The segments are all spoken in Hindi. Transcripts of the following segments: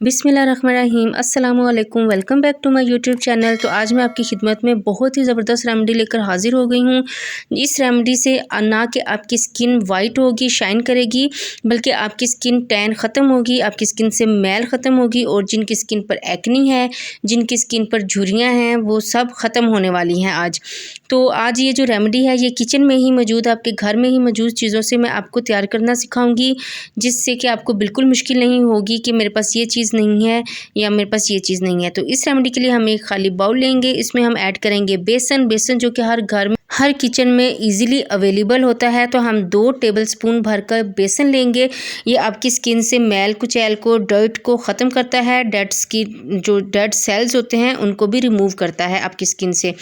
बिस्मिल्लाहिर्रहमानिर्रहीम अस्सलाम वालेकुम। Welcome back to my YouTube channel. तो आज मैं आपकी खिदमत में बहुत ही ज़बरदस्त रेमेडी लेकर हाज़िर हो गई हूँ। इस रेमेडी से ना कि आपकी स्किन वाइट होगी, शाइन करेगी, बल्कि आपकी स्किन टैन ख़त्म होगी, आपकी स्किन से मैल ख़त्म होगी और जिनकी स्किन पर एक्नी है, जिनकी स्किन पर झुर्रियाँ हैं, वो सब ख़त्म होने वाली हैं आज। तो आज ये जो रेमेडी है ये किचन में ही मौजूद, आपके घर में ही मौजूद चीज़ों से मैं आपको तैयार करना सिखाऊंगी, जिससे कि आपको बिल्कुल मुश्किल नहीं होगी कि मेरे पास ये चीज़ नहीं है या मेरे पास ये चीज़ नहीं है। तो इस रेमेडी के लिए हम एक खाली बाउल लेंगे, इसमें हम ऐड करेंगे बेसन जो कि हर घर में, हर किचन में इजीली अवेलेबल होता है। तो हम 2 टेबलस्पून भरकर बेसन लेंगे। ये आपकी स्किन से मैल कुचैल को, डर्ट को ख़त्म करता है, डेड सेल्स होते हैं उनको भी रिमूव करता है आपकी स्किन से।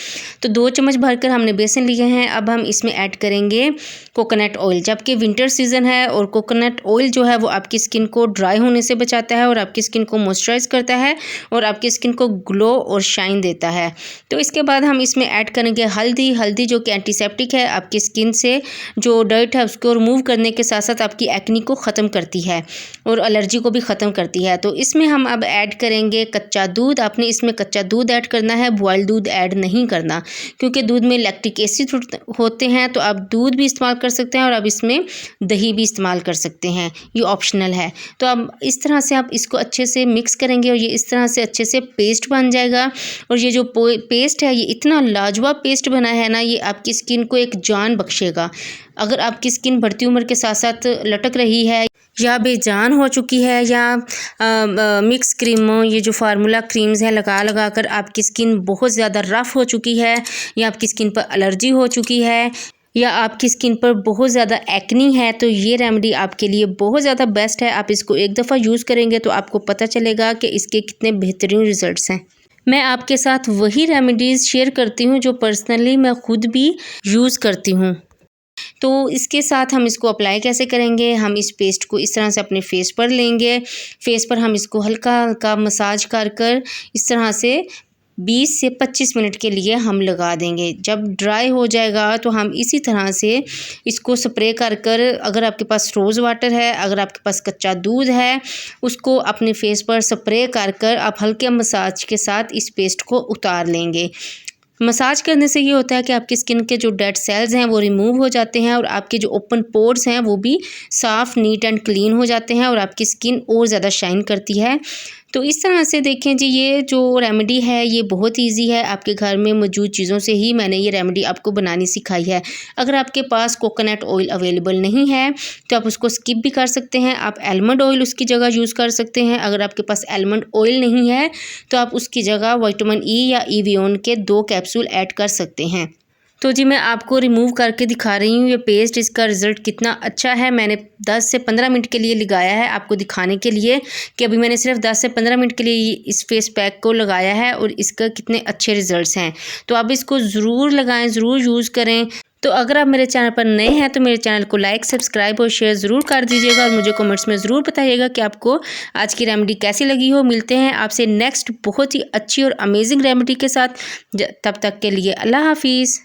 तो 2 चम्मच भरकर हमने बेसन लिए हैं। अब हम इसमें ऐड करेंगे कोकोनट ऑयल, जबकि विंटर सीज़न है और कोकोनट ऑयल जो है वो आपकी स्किन को ड्राई होने से बचाता है और आपकी स्किन को मॉइस्चराइज़ करता है और आपकी स्किन को ग्लो और शाइन देता है। तो इसके बाद हम इसमें ऐड करेंगे हल्दी जो कि एंटीसेप्टिक है, आपकी स्किन से जो डर्ट है उसको रिमूव करने के साथ साथ आपकी एक्नी को ख़त्म करती है और एलर्जी को भी ख़त्म करती है। तो इसमें हम अब ऐड करेंगे कच्चा दूध। आपने इसमें कच्चा दूध ऐड करना है, बॉइल्ड दूध ऐड नहीं करना, क्योंकि दूध में लैक्टिक एसिड होते हैं। तो आप दूध भी इस्तेमाल कर सकते हैं और आप इसमें दही भी इस्तेमाल कर सकते हैं, ये ऑप्शनल है। तो अब इस तरह से आप इसको अच्छे से मिक्स करेंगे और ये इस तरह से अच्छे से पेस्ट बन जाएगा। और ये जो पेस्ट है ये इतना लाजवाब पेस्ट बना है ना, ये आपकी स्किन को एक जान बख्शेगा। अगर आपकी स्किन बढ़ती उम्र के साथ साथ लटक रही है या बेजान हो चुकी है या मिक्स क्रीमों, ये जो फार्मूला क्रीम्स हैं लगा कर आपकी स्किन बहुत ज़्यादा रफ़ हो चुकी है या आपकी स्किन पर एलर्जी हो चुकी है या आपकी स्किन पर बहुत ज़्यादा एक्नी है, तो ये रेमेडी आपके लिए बहुत ज़्यादा बेस्ट है। आप इसको एक दफ़ा यूज़ करेंगे तो आपको पता चलेगा कि इसके कितने बेहतरीन रिज़ल्ट्स हैं। मैं आपके साथ वही रेमेडीज़ शेयर करती हूँ जो पर्सनली मैं ख़ुद भी यूज़ करती हूँ। तो इसके साथ हम इसको अप्लाई कैसे करेंगे, हम इस पेस्ट को इस तरह से अपने फेस पर लेंगे। फेस पर हम इसको हल्का हल्का मसाज कर इस तरह से 20 से 25 मिनट के लिए हम लगा देंगे। जब ड्राई हो जाएगा तो हम इसी तरह से इसको स्प्रे कर अगर आपके पास रोज़ वाटर है, अगर आपके पास कच्चा दूध है, उसको अपने फेस पर स्प्रे कर आप हल्के मसाज के साथ इस पेस्ट को उतार लेंगे। मसाज करने से ये होता है कि आपकी स्किन के जो डेड सेल्स हैं वो रिमूव हो जाते हैं और आपके जो ओपन पोर्स हैं वो भी साफ़, नीट एंड क्लीन हो जाते हैं और आपकी स्किन और ज़्यादा शाइन करती है। तो इस तरह से देखें जी, ये जो रेमेडी है ये बहुत इजी है। आपके घर में मौजूद चीज़ों से ही मैंने ये रेमेडी आपको बनानी सिखाई है। अगर आपके पास कोकोनट ऑयल अवेलेबल नहीं है तो आप उसको स्किप भी कर सकते हैं, आप आलमंड ऑयल उसकी जगह यूज़ कर सकते हैं। अगर आपके पास आलमंड ऑयल नहीं है तो आप उसकी जगह विटामिन ई या एवियन के 2 कैप्सूल ऐड कर सकते हैं। तो जी मैं आपको रिमूव करके दिखा रही हूँ ये पेस्ट, इसका रिज़ल्ट कितना अच्छा है। मैंने 10 से 15 मिनट के लिए लगाया है आपको दिखाने के लिए कि अभी मैंने सिर्फ 10 से 15 मिनट के लिए इस फेस पैक को लगाया है और इसका कितने अच्छे रिज़ल्ट्स हैं। तो आप इसको ज़रूर लगाएं, ज़रूर यूज़ करें। तो अगर आप मेरे चैनल पर नए हैं तो मेरे चैनल को लाइक, सब्सक्राइब और शेयर ज़रूर कर दीजिएगा और मुझे कमेंट्स में ज़रूर बताइएगा कि आपको आज की रेमेडी कैसी लगी हो। मिलते हैं आपसे नेक्स्ट बहुत ही अच्छी और अमेजिंग रेमेडी के साथ। तब तक के लिए अल्लाह हाफिज़।